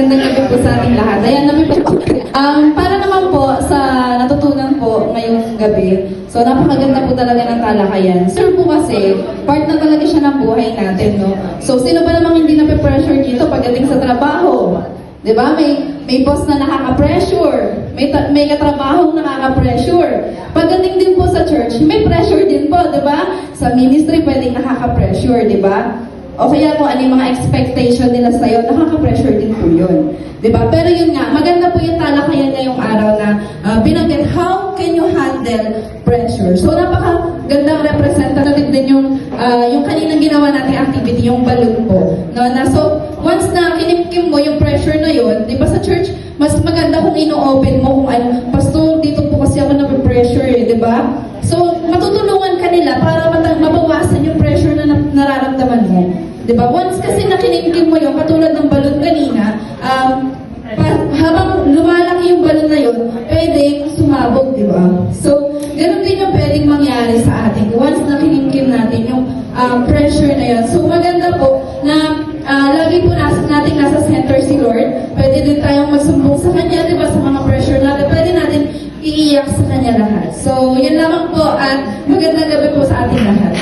magandang gabi po sa ating lahat. Ayan, para naman po sa natutunan po ngayong gabi, so napakaganda po talaga ng talakayan. Sir po kasi, part na talaga siya ng buhay natin, no? So, sino ba namang hindi na-pressure dito pagdating sa trabaho? Diba? May boss na nakaka-pressure. May katrabaho nakaka-pressure. Pagdating din po sa church, may pressure din po, diba? Sa ministry, pwedeng nakaka-pressure, diba? O kaya po, ano yung mga expectation nila sa'yo, nakaka-pressure din po yun. Diba? Pero yun nga, maganda po yung talakayan ngayong araw na binanggit, how can you handle pressure? So, napakagandang representative din yung kaninang ginawa nating activity, yung balloon po. No? So, once na kinimkim mo yung pressure na yun, di ba sa church, mas maganda kung ino-open mo kung ano, Pastor, dito po kasi ako na-pressure di ba? So, matutulungan ka nila para mabawasan yung pressure na nararamdaman mo. Di ba? Once kasi na kinimkim mo yun, katulad ng balon kanina, habang lumalaki yung balon na yun, pwedeng sumabog, di ba? So, ganun din yung pwedeng mangyari sa atin. Once na kinimkim natin yung pressure na yun. So, maganda po na lagi po natin nasa center si Lord. Pwede din tayong magsumbong sa Kanya, di ba, sa mga pressure natin. Pwede natin iiyak sa Kanya lahat. So, yan lamang po at magandang gabi po sa ating lahat.